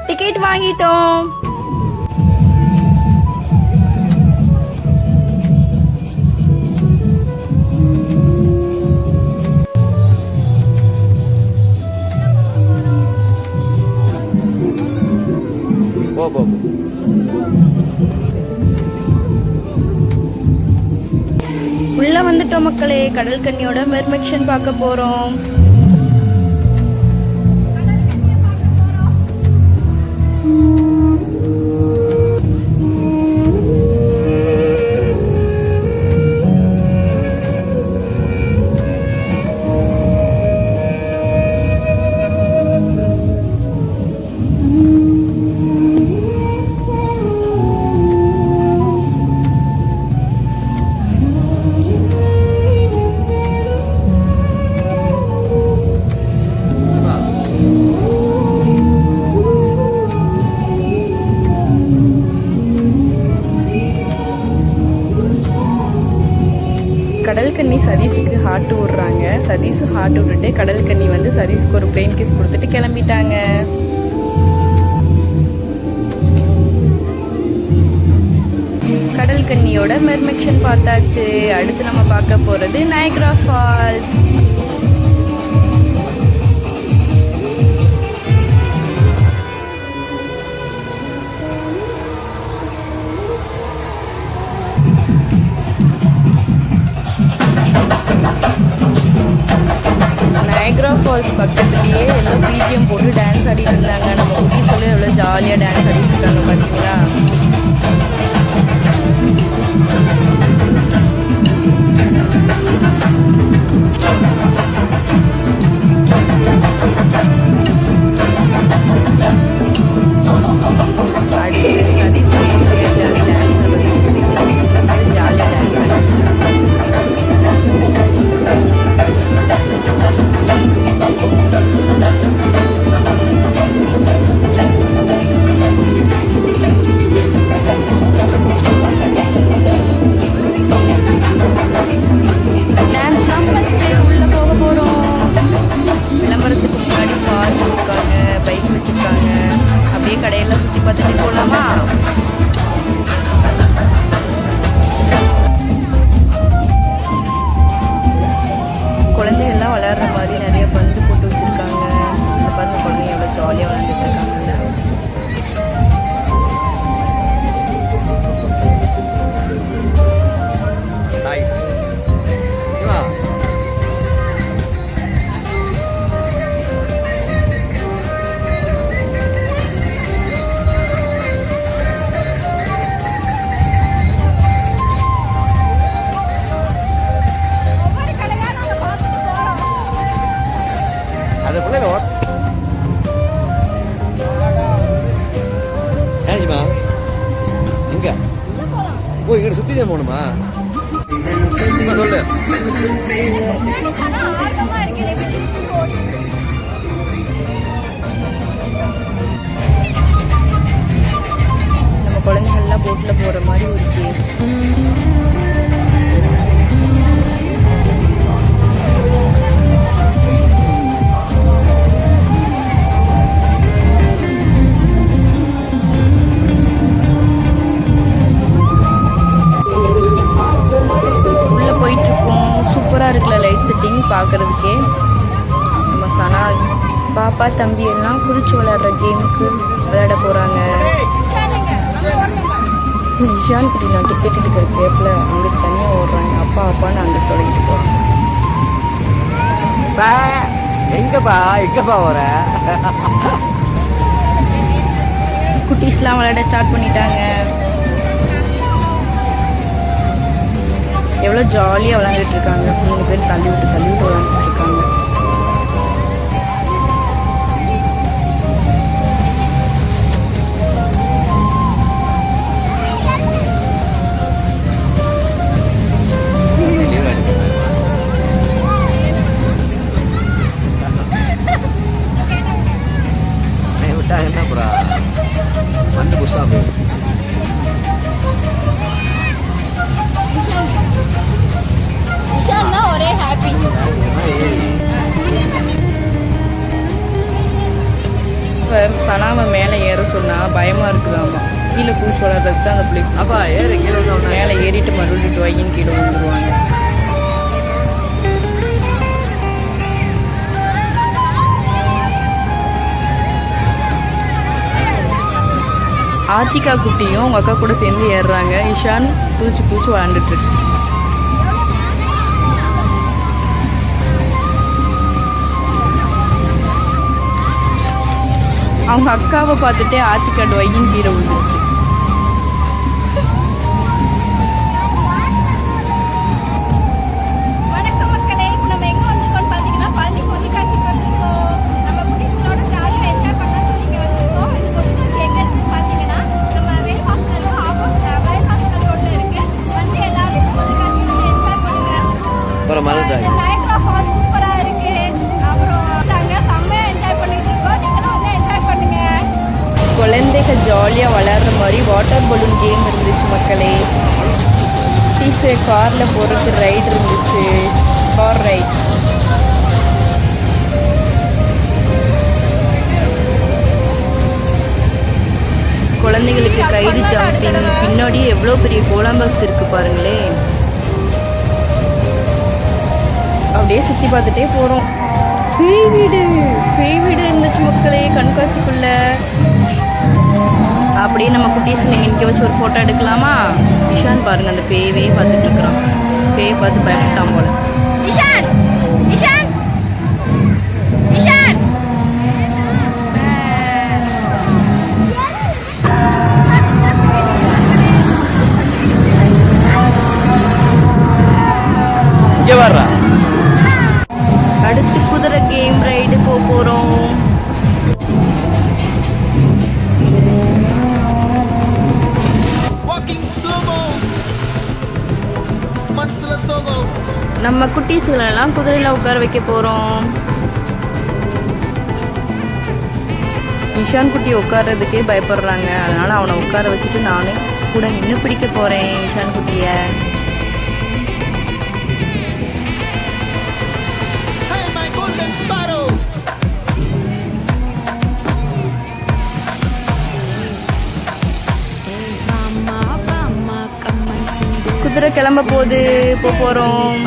Ticket வாங்கிட்டோம். உள்ள வந்துட்டோம் மக்களே. கடல் கன்னியோட மெர்மெக்ஷன் பார்க்க போறோம். கடல் கன்னி சதீஷுக்கு ஹார்ட் விடுறாங்க. சதீஷ் ஹார்ட் விட்டுட்டு கடல் கன்னி வந்து சதீஷுக்கு ஒரு பிளேன் கிஸ் கொடுத்துட்டு கிளம்பிட்டாங்க. கடல் கன்னியோட மெர்மெக்ஷன் பார்த்தாச்சு. அடுத்து நம்ம பார்க்க போறது நயக்ரா ஃபால்ஸ். நயக்ரா ஃபால்ஸ் பக்கத்துலேயே எல்லாம் பிஜிஎம் போட்டு டான்ஸ் ஆடிட்டு இருந்தாங்க. நம்ம குட்டி சொல்லி எவ்வளோ ஜாலியாக டான்ஸ் ஆடிட்டு இருக்காங்க பார்த்தீங்களா. கடையெல்லாம் சுற்றி பார்த்துட்டு போகலாமா? குழந்தைகள்லாம் விளையாடுற மாதிரி நிறைய பந்து போட்டு வச்சுருக்காங்க. இந்த பாருங்க குழந்தைங்க எவ்வளோ ஜாலியாக விளையாண்டுட்டு இருக்காங்க. இங்க சுத்தி போகணுமா? சொல்லு. நம்ம குழந்தைகள்லாம் போட்ல போற மாதிரி ஒரு கேம். சூப்பராக இருக்குல்ல லைட் செட்டிங் பார்க்குறதுக்கே. நம்ம சனா பாப்பா தம்பி எல்லாம் குதிச்சு விளையாடுற கேமுக்கு விளையாட போகிறாங்க. நிஷான் குட்டி நான் டிக்கெட் எடுக்கிற கேப்பில் அங்கிட்டு தனியாக ஓடுறாங்க. அப்பா அப்பான்னு அங்கிட்டு தொடங்கிட்டு போகிறாங்க. எங்கப்பா வர? குட்டீஸ்லாம் விளையாட ஸ்டார்ட் பண்ணிட்டாங்க. எவ்வளோ ஜாலியாக விளையாண்டுட்டு இருக்காங்க. 3 பேர் தள்ளி விட்டு விளையாண்டுட்டு இருக்காங்க. என்ன புறா வந்து புஷா ஒரே ஹாப்பி. இப்போ சனாவை மேலே ஏற சொன்னால் பயமாக இருக்குதாம்மா. கீழே பூச்சி வளர்றதுக்கு தான் அந்த பிள்ளைக்கு. அப்பா ஏறி கீழே மேலே ஏறிட்டு மறுபடியும் வைக்கின்னு கீழே வந்துடுவாங்க. ஆத்திகா குட்டியும் உங்கள் அக்கா கூட சேர்ந்து ஏறுறாங்க. இஷான் பூச்சி விளாண்டுட்டு இருக்கு. அவங்க அக்காவை பார்த்துட்டே ஆத்திக்காடு வைகின் கீரை விழுந்துருச்சு. வணக்கம் மக்களே, இப்போ நம்ம எங்கே வந்திருக்கோம்னு பார்த்தீங்கன்னா பழனி பொருட்காட்சிக்கு வந்திருக்கோம். நம்ம குட்டீஸ்களோட ஜாலியாக என்ஜாய் பண்ணலாம் சொல்லி இங்கே வந்திருக்கோம். இந்த பொருட்காட்சி எங்கே இருக்குன்னு பார்த்தீங்கன்னா நம்ம வேல் ஹாஸ்டலுக்கு ஆப்போசிட் வேல் ஹாஸ்டல் ரோட்டில் இருக்கு. வந்து எல்லாரும் பொருட்காட்சி வந்து என்ஜாய் பண்ணுங்க. அப்புறம் மறந்துட்டாங்க. நயக்ரா ஃபால்ஸ் சூப்பராக இருக்கு. அப்புறம் அங்கே செம்மையாக என்ஜாய் பண்ணிட்டு இருக்கோம். நீங்களும் வந்து என்ஜாய் பண்ணுங்க. குழந்தைகள் ஜாலியாக விளையாடுற மாதிரி வாட்டர் பலூன் கேம் இருந்துச்சு மக்களே. டீஸு காரில் போகிறதுக்கு ரைடு இருந்துச்சு, கார் ரைட். குழந்தைகளுக்கு கைடு ஜம்பிங். பின்னாடியே எவ்வளோ பெரிய கோலம்பஸ் இருக்குது பாருங்களே. அப்படியே சுற்றி பார்த்துட்டே போகிறோம். பேய் வீடு இருந்துச்சு மக்களே கண்காட்சிக்குள்ள. அப்படியே நம்ம குட்டீஸ் நீங்கள் நிற்க வச்சு ஒரு ஃபோட்டோ எடுக்கலாமா? இஷான் பாருங்கள் அந்த பேயே பார்த்துட்டு இருக்கிறான். பேயை பார்த்து பயப்பட்டான் போல. இஷான் இஷான் இஷான் இங்கே வர்றா. அடுத்து குதிரை கேம் ரைடு போகிறோம். நம்ம குட்டீஸுகளெல்லாம் குதிரையில் உட்கார வைக்க போகிறோம். இஷான் குட்டி உட்கார்றதுக்கே பயப்படுறாங்க. அதனால் அவனை உட்கார வச்சுட்டு நானே கூட நின்று பிடிக்க போகிறேன் இஷான் குட்டியை. குதிரை கிளம்ப போகிறோம்.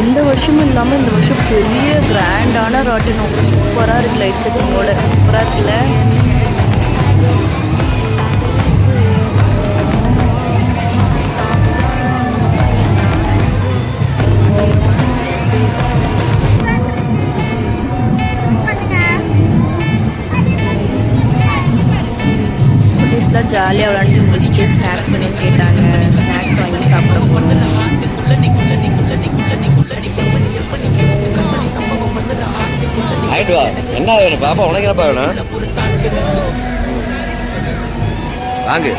எந்த வருஷமும் இல்லாமல் இந்த வருஷம் பெரிய கிராண்டான ராட்டினம் சூப்பராக இருக்குது. லைட் செட்டிங்கோட சூப்பராக இருக்குல்ல. குட்டீஸ்லாம் ஜாலியாக விளாண்டு முடிச்சுட்டு ஸ்நாக்ஸ் பண்ணி கேட்டாங்க. ஸ்நாக்ஸ் வாங்கி சாப்பிட போகிறோம். ஆயிட்டு வா. என்ன வேணும் பாப்பா? உனக்கு என்னப்பா வேணும்? வாங்கு.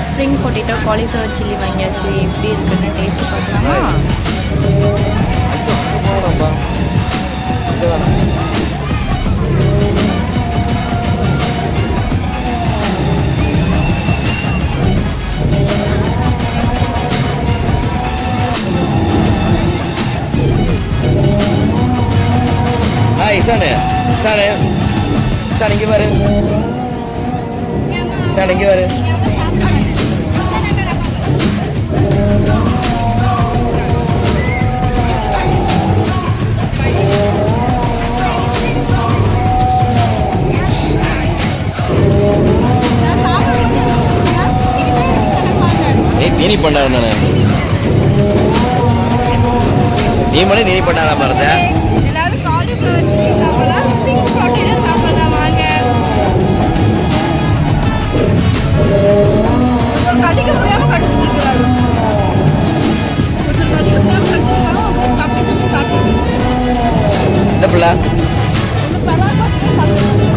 ஸ்ப்ரிங் பொட்டேட்டோ காலிஃப்ளவர் சில்லி வாங்கியாச்சு. எப்படி இருக்குன்னு டேஸ்ட் பார்க்கலாமா? போகணும்பா. இசானு இசானு இசான் இங்கே பாரு இசான் இங்கே பாரு நீ பண்ணாரு தானே நீ மணி நீ பண்ணாராம இருந்த எல்லாரும் காலிஃப்ளவர் சில்லி சாப்பிடலாம் பிங்க் ப்ரோட்டீனும் சாப்பிடலாம் வாங்க கடிக்க முடியாம கடிச்சிட்டு இருக்கிறாங்க கொஞ்சம் கடிக்க முடியாம கடிச்சிருக்காங்க சாப்பிட்டு சாப்பிட்டு இந்த பிள்ளை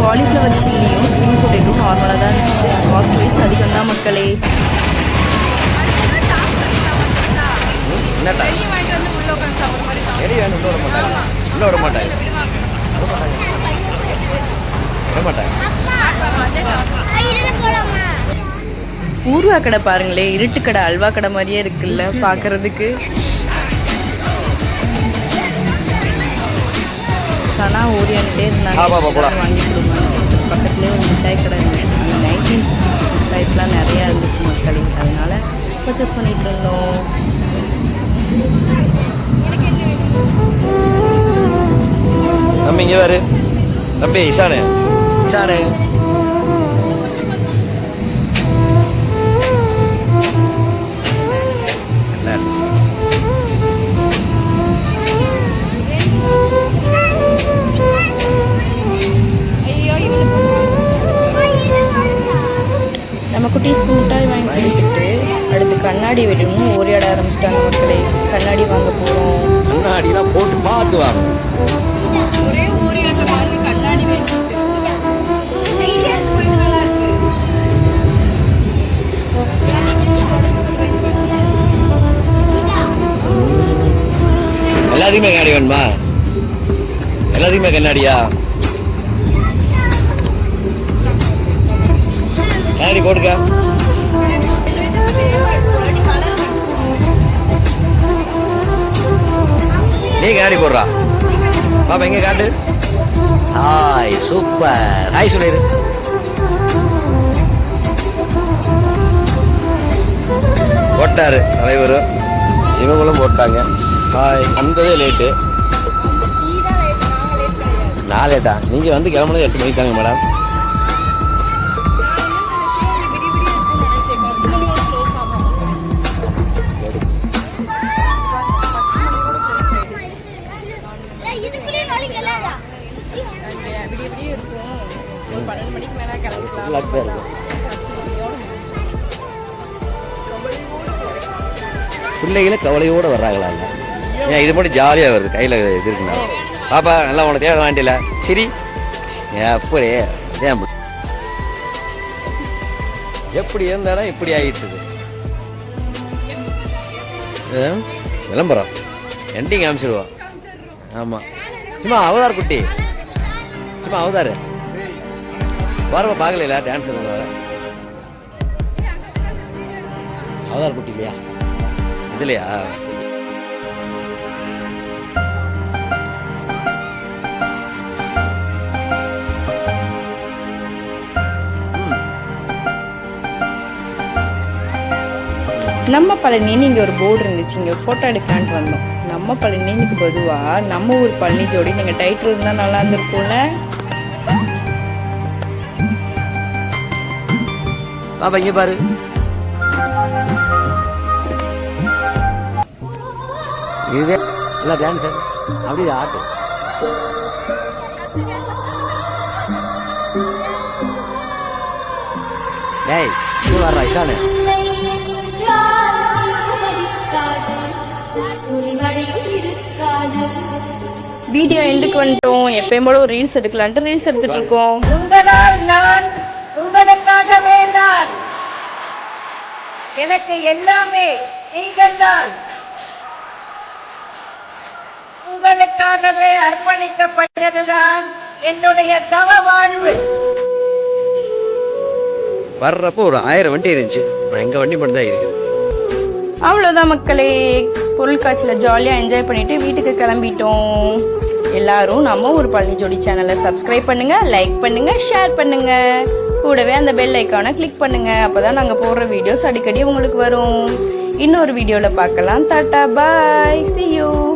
காலிஃப்ளவர் சில்லியும் ஸ்ப்ரிங் பொட்டேட்டும் நார்மலாக தான் இருந்துச்சு காஸ்ட் வைஸ் அதிகம் தான் மக்களே. என்னட்டா வெளியே வாங்கிட்டு வந்து உள்ள உட்காந்து சாப்பிட்ற மாதிரி வெளியே வந்து உள்ள விட மாட்டாங்க விட மாட்டாங்க. ஊர்வா கடை பாருங்களே, இருட்டு கடை அல்வா கடை மாதிரியே இருக்குல்ல பார்க்கறதுக்கு. சனா ஓடியான்ட்டே இருந்தாங்க, வாங்கி கொடுங்க. பக்கத்துலேயே ஒரு மிட்டாய் கடை இருந்துச்சு, அந்த 19 மிட்டாய்ஸ்லாம் நிறையா இருந்துச்சு மக்களுக்கு, அதனால பர்ச்சேஸ் பண்ணிட்டு இருந்தோம். தம்பி இங்கே வாரு, தம்பி இசானு இசானு நம்ம குட்டீஸ்க்கு மிட்டாய் வாங்கி கொடுத்துட்டு அடுத்து கண்ணாடி வெட்டணும் ஓரியாட ஆரம்பிச்சிட்டாங்க மக்களே. கண்ணாடி வாங்க போகிறோம். கண்ணாடிலாம் போட்டு பார்த்து வாங்க. ஒரே ஓரியாட்ட பாருங்க, கண்ணாடி வேணும். நல்லா இருக்கு. எல்லாத்தையுமே கண்ணாடி வேணுமா? எல்லாத்தையுமே கண்ணாடியா? கண்ணாடி போட்டுக்க. நீ கண்ணாடி போடுறா பாப்பா, எங்க காட்டு. Hi, super. ஹாய் சொல்லிடு. போட்டாரு தலைவர், இவங்களும் போட்டாங்க. ஹாய். வந்ததே லேட்டு. நான் லேட்டா? நீங்க வந்து கிளம்புனது 8 மணிக்கு தாங்க மேடம். பிள்ளைகள கவலையோடு வர்றாங்களா? ஏன் இது மட்டும் ஜாலியாக வருது, கையில் இது இருக்குண்ணா. பாப்பா நல்லா உனக்கு தேவை வேண்டியில சரி. எப்படி ஏன் எப்படி இருந்தாலும் இப்படி ஆகிட்டுது. விளம்பரம் எண்டிங் காமிச்சிருவோம். ஆமாம், சும்மா அவதார் குட்டி, சும்மா அவதார் பாருங்க. பார்க்கல டான்ஸ் அவதார் குட்டி இல்லையா இதுலையா? நம்ம பழனின்னு இங்கே ஒரு போர்டு இருந்துச்சு, இங்கே ஒரு ஃபோட்டோ எடுக்கலான்ட்டு வந்தோம். நம்ம பழனிக்கு பொதுவாக நம்ம ஊர் பழனி ஜோடி நீங்கள் டைட்டில் இருந்தால் நல்லா இருந்திருக்கும்ல. பாப்பா இங்கே பாரு. இதுவே இல்லை டான்ஸர், அப்படி ஆட்டு. டேய் இது வர்றா இசானு. வீடியோ எண்டுக்கு வந்துட்டோம். எப்பயும் போல ஒரு ரீல்ஸ் எடுக்கலான்ட்டு ரீல்ஸ் எடுத்துட்டு இருக்கோம். நான் உங்களுக்காகவே நான், எனக்கு எல்லாமே நீங்கள் தான். உங்களுக்காகவே அர்ப்பணிக்கப்பட்டதுதான் என்னுடைய தவ வாழ்வு. வர்றப்போ ஒரு 1000 வண்டி இருந்துச்சு, நான் எங்கள் வண்டி மட்டும் தான் இருக்குது. அவ்வளோதான் மக்களே, பொருட்காட்சியில் ஜாலியாக என்ஜாய் பண்ணிவிட்டு வீட்டுக்கு கிளம்பிட்டோம். எல்லாரும் நம்ம ஒரு பழனி ஜோடி சேனலை சப்ஸ்கிரைப் பண்ணுங்கள், லைக் பண்ணுங்கள், ஷேர் பண்ணுங்கள். கூடவே அந்த பெல் ஐக்கானை கிளிக் பண்ணுங்கள். அப்போ தான் நாங்கள் போடுற வீடியோஸ் அடிக்கடி உங்களுக்கு வரும். இன்னொரு வீடியோவில் பார்க்கலாம். Tata bye, see you.